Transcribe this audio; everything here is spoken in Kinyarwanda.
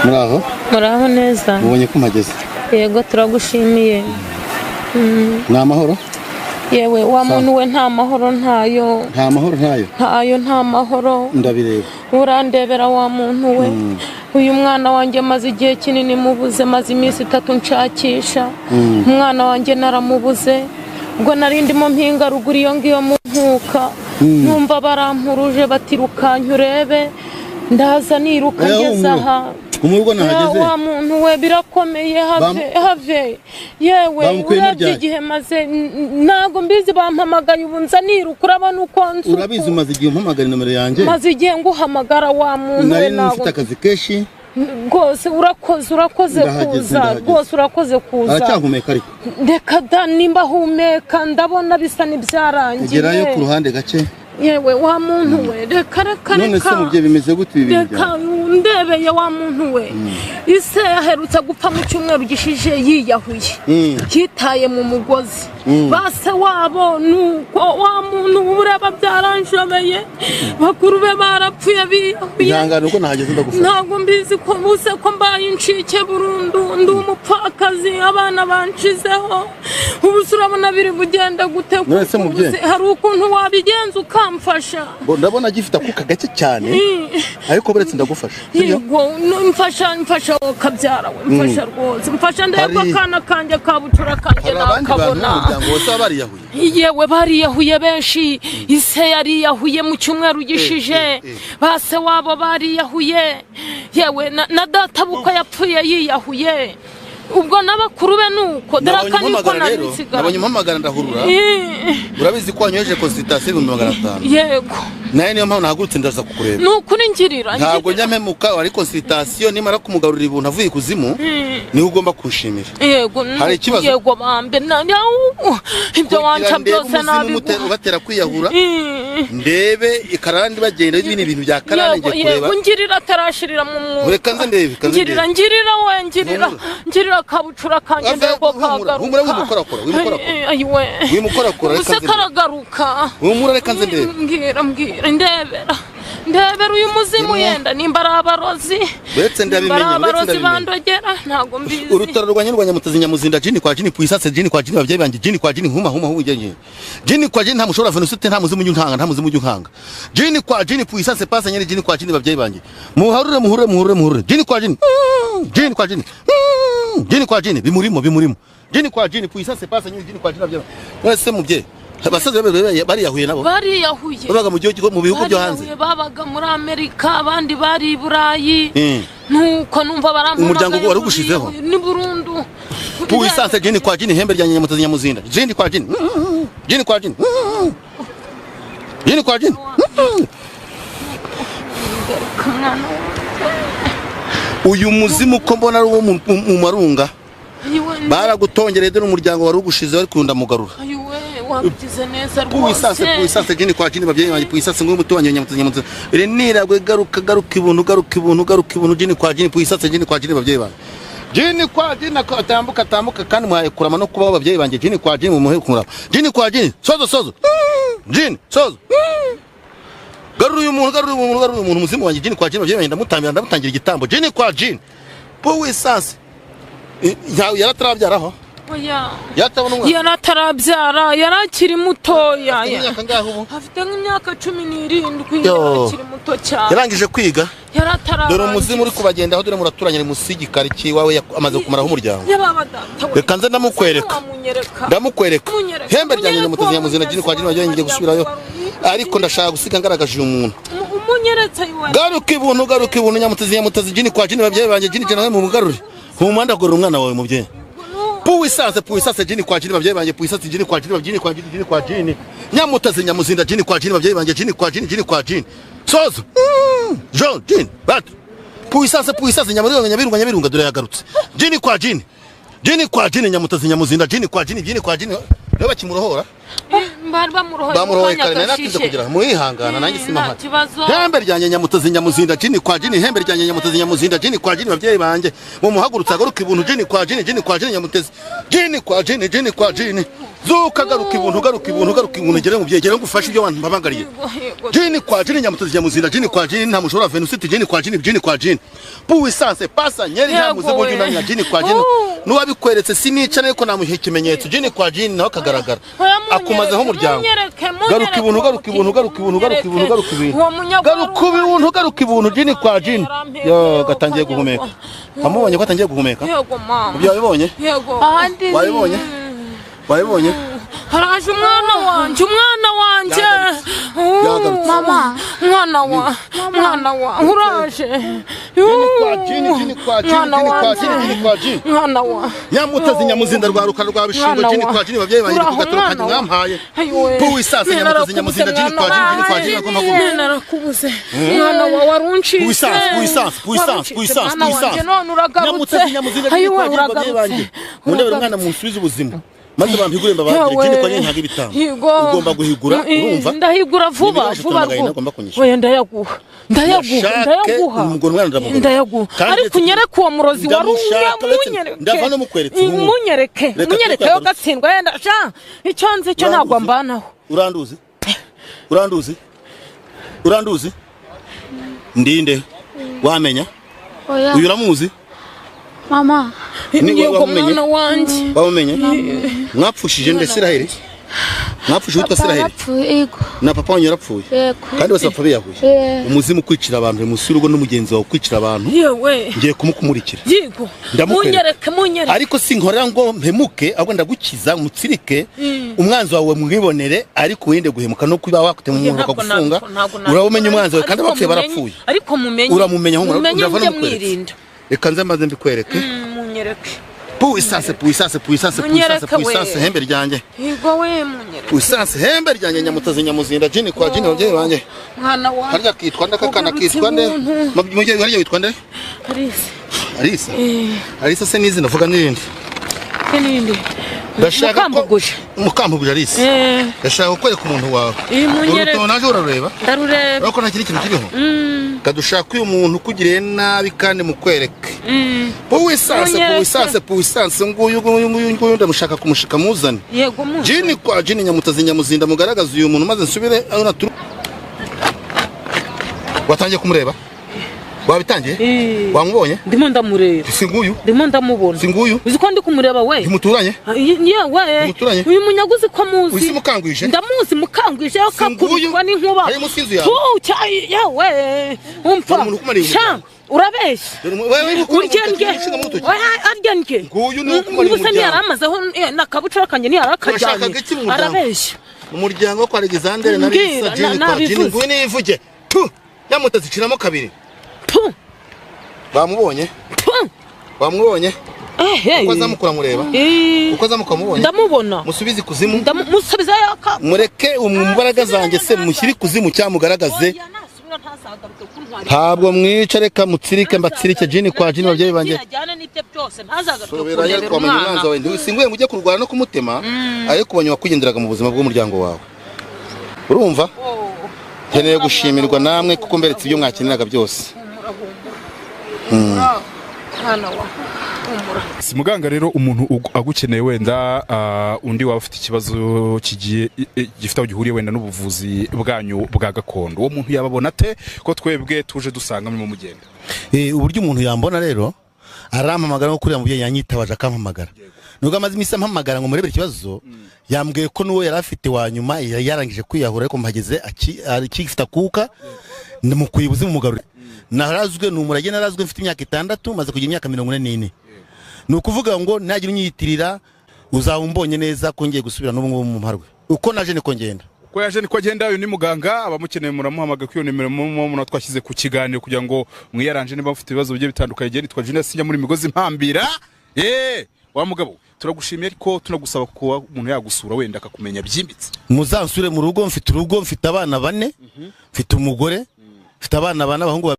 Muraho? Muraho neza. Mubonye ko mpageze. Yego turagushimiye. Ni amahoro? Yewe wa muntu we nta mahoro ntayo. Nta mahoro ntayo? Ntayo nta mahoro. Ndabireba. Urandebera wa muntu we. Uyu mwana wanjye maze igihe kinini mubuze, maze iminsi 3 nshakisha. Umwana wanjye naramubuze. Ubwo narindimo mpinga ruguru iyo ngiyo mu nkuka. Numva barampuruje batirukanyu urebe. Ndaza niruka ngeze aha. Umurugo nahageze. Wa muntu we birakomeye have. Yewe urabyigihe maze nago mbizi bampamagaye ubunza niruka urabona uko nzu. Urabizi umaze igihe umpamagara nomero yanjye. Maze igihe nguhamagara wa muntu we nago. Ufite akazi keshi. Rwose urakoze kuza. Rwose urakoze kuza. Aracyahumeka ariko. Reka da nimba humeka ndabona bisa n'ibyarangiye. Gerayo ku ruhande gace. Yewe wa muntu we reka none se mubye bimeze gute ibi bintu? Reka ndebeye wa muntu we ise yaherutse gupfa mu cyumweru gishije yiyahuye kitaye mu mugozi base wabo nuko wa muntu ureba byaranshobeye bakuru be barapfuye biyahuye. Ihangane uko nahageze ndagufasha. Ntago mbizi ko buse ko mbaye incike burundu ndumupfakazi abana banshizeho ubusurabona biri bugenda gute hari ukuntu wabigenza ukamfasha. Ndabona gifita kuka gake cyane ariko buretse ndagufasha. Yego mfasha kabyara we mfasha rwose mfasha ndeko kana kanje kabutura kanje nakabona. Umuryango wose bariyahuye. Yewe bariyahuye benshi ise yariyahuye mu cyumweru gishije base wabo bariyahuye yewe na data buko yapfuye yiyahuye. Ubwo nabakuru be nuko darakani ko nabisigara. Nabonye mpamagara ndahurura. Urabizi ko wanyoje consultation 500. Yego. Naye niyo mpamvu nahagurutse ndaza kukureba. Nukuri ngirira. Ntabwo nyampemuka ari consultation nimara kumugarurira ibuntu avuye kuzimu ni ugomba kushimira. Yego. Hari ikibazo. Yego bambe ibyo wanca byose nabi. Ubatera kwiyahura. Ndebe ikarandi bagenda ibintu bya karande ngiye kureba. Yego ngirira tarashirira mu mwuka. Reka nze ndebe. Ngirira we ngirira kabucura kanje ndego kagaruka. Humura wimukorakora. Ayiwe. Wimukorakora reka nze. Usekaragaruka. Humura reka nze ndebe. Mbwira ndebera uyu muzimu yenda nimba abarozi. Betse ndabimenye abarozi bandogera ntago mbizi. Urutaro rwa Nyarwanya mutazi Nyamuzinda jini kwa jini puisase jini kwa jini abavyeyi banje jini kwa jini huma hugenye. Jini kwa jini nta mushobora venusite nta muzimu nyunkanga. Jini kwa jini puisase pasa nyene jini kwa jini abavyeyi banje. Muharure. Jini kwa jini. Jini kwa jini. Jini kwa jini bimurimo. Jini kwa jini puisase pasa nyene jini kwa jini abavyeyi. Wese muvye abasaza bariyahuye nabo. Bariyahuye. Babaga mu gihugu mu bihugu byo hanze. Babaga muri Amerika abandi bari i Burayi. Nuko numva barampamagaye. Umuryango wari ugushizeho. Ni Burundu. Puissance jini kwa jini hembe rya Nyamutazi Nyamuzinda. Jini kwa jini. Jini kwa jini. Jini kwa jini. Uyu muzimu ko mbona ari wo mu marunga. Baragutongereye dore umuryango wari ugushizeho ari kunda mugarura. Wabigize neza rwose. Puissance jini kwa jini babyeyi banje puissance ngo mutubanye Nyamutazi. Ire niragwe garuka ibuntu jini kwa jini puissance jini kwa jini babyeyi banje. Jini kwa jini atambuka kandi mwaye kurama no kubaho babyeyi banje jini kwa jini mumuhe kumuraba. Jini kwa jini sozo. Jini sozo. Garuru umuntu muzimu wanje jini kwa jini babyeyi banje ndamutangira igitambo jini kwa jini. Puissance yaratarabyaraho. Oya. Yaratarabyara yarakiri mutoya. Afite nk'imyaka 17 yarakiri muto cyane. Yarangije kwiga. Yaratarabyara. Dore umuzimu uri kubagenda aho dore muraturanye musigi ki wawe amaze kumaraho umuryango. Reka nze ndamukwereka. Hembe rya Nyamutazi Nyamuzinda jini kwa jini wagiye ngiye gusubirayo. Ariko ndashaka gusiga ngaragaje umuntu. Umunyeretse yiwe. Garuka ibuntu Nyamutazi jini kwa jini babyeyi banje jini cyane mu mugarure. Humanda gorora umwana wawe mubyeyi. Puissance jini kwa jini babyeyi banje puissance jini kwa jini Nyamutazi Nyamuzinda jini kwa jini babyeyi banje jini kwa jini sozo Jean jini bat puissance nyabirunga dore yagarutse jini kwa jini Nyamutazi Nyamuzinda jini kwa jini niba kimurohora bamurohoye kare natinze kugira muhangana nanjye simahari hembe ryanjye nyamutozi nyamuzinda jini kwa jini hembe ryanjye nyamutozi nyamuzinda jini kwa jini babyeyi banje mu muhagurutsa garuka ibuntu jini kwa jini nyamutezi jini kwa jini zuka garuka ibuntu gere mu byegere ngufasha ibyo abantu babangariye jini kwa jini nyamutozi nyamuzinda jini kwa jini nta mushora venusiti jini kwa jini puissance pasa nyeri nyamuze boju nanya jini kwa jini nuwabikweretse sinica ariko namuhe ikimenyetso jini kwa jini nawe kagaragara akumazeho umuryango garuka ibuntu jini kwa jini yo gatangiye guhumeka amubonye ko atangiye guhumeka ibyo wabibonye haraje umwana wanje mama mwana wa uraje jini kwa jini nyamutazi nyamuzinda rwaruka rwa bishingo jini kwa jini babyeyi banje kugatorokanye mwampaye puissance nyamutazi nyamuzinda jini kwa jini ko maguru narakubuze mwana wa warunci puissance nyamutazi nyamuzinda jini kwa jini babyeyi banje mundebera umwana mu nsubiza ubuzima maze abantu iguremba baje jini kwa jini ntaga ibitambo ugomba guhigura urumva ndahigura vuba oya ndayaguha ariko unyereke uwo murozi warumye munyereke yo gatsindwa yenda sha icyo nzi cyo ntabwo mbanaho uranduzi ndinde wamenya uyu uramuzi mama yego mwana wanje wamenye mwapfushije nde Isiraheli mwapfushije utwa Isiraheli na papa wanyu yarapfuye kandi bose bapfa biyahuye umuzimu kwicira abantu musi urugo n'umugenzi wawe kwicira abantu yewe ngiye kumukumurikira yego munyereke ariko sinkorera ngo mpemuke ahubwo ndagukiza mutsirike umwanzi wawe mwibonere ariko wende guhemuka no kuba wakutema umuntu akagufunga urabumenya umwanzi wawe kandi abapfuye barapfuye ariko uramumenya aho uravana mukwereka reka nze maze mbikwereke munyereke puissance hembe ryanjye yego we munyereke puissance hembe ryanjye nyamutazi nyamuzinda jini kwa jini babyeyi banje mwana wa harya kitwa ndakakana kitwa nde mubyeyi harya witwa nde Arisa se nizi navuga nirindi ndashaka mukambuguje Arisa ndashaka kukwereka umuntu wawe urutono naje urareba ndarureba ariko nta kintu kiriho kadushaka uyu muntu kugiriye nabi kandi mukwereke puissance nguyu ndamushaka kumushika muzane yego mu jini kwa jini nyamutazi nyamuzinda mugaragaza uyu muntu maze nsubire aho naturu watangiye kumureba wabitangiye wamubonye ndimo ndamureba singuyu ndimo ndamubona singuyu uzi ko ndi kumureba we muturanye yewe uyu munyaguzi ko muzi uzi mukangwije ndamuzi mukangwije akakubwa n'inkuba ari musinzu yawe yewe umfa sha urabeshya uryenge nguyu nukumari umuryango ni yaramazeho nakabucura kanje ni yarakajyanye arabeshya umuryango wo kwa Alexander na Lisa jini kwa jini nguyu nivuge yamutaziciramo kabiri bamubonye uko azamukura mureba uko azamukamubonye ndamubona musubize kuzimu musubiza yaka mureke umumbaraga zanjye se mushyiri kuzimu cyamugaragaze ntabwo mwica reka mutsirike mbatsirike jini kwa jini babyeyi banje sobera yari kwamenya umwanzi wawe ntiwisinguye mujye kurwana no kumutema ariko ubonye wakugenderaga mu buzima bw'umuryango wawe urumva nkeneye gushimirwa namwe kuko mberetse ibyo mwakeneraga byose si muganga rero umuntu agukeneye wenda undi waba ufite ikibazo kigiye gifite aho gihuriye wenda n'ubuvuzi bwanyu bwa gakondo uwo muntu yababona ate ko twebwe tuje dusanga mu mugenda uburyo umuntu yambona rero arampamagara no kuriya mubyeyi yanyitabaje akampamagara nubwo amaze iminsi ampamagara ngo murebere ikibazo yambwiye ko n'uwo yari afite wa nyuma yarangije kwiyahura ariko mpageze akifite akuka ndamukuye ubuzima umugarure narazwe n'umurage narazwe mfite imyaka 6 maze kugira imyaka 44 nukuvuga ngo nagira unyiyitirira uzawumbonye neza ko ngiye gusubira n'ubwo mu mparwe uko naje niko ngenda ko yaje niko agenda uyu ni muganga abamukeneye muramuhamagaye ko iyo nimero mu twashyize ku kiganiro kugira ngo mwiyaranje niba mufite ibibazo bigiye bitandukanye genda twa Junior Sinya muri migozi mpambira wa mugabo turagushimiye ariko tunagusaba ko umuntu yagusura wenda akakumenya byimbitse muzansure mu rugo mfite abana 4 mfite umugore mfite abana 4 abahungu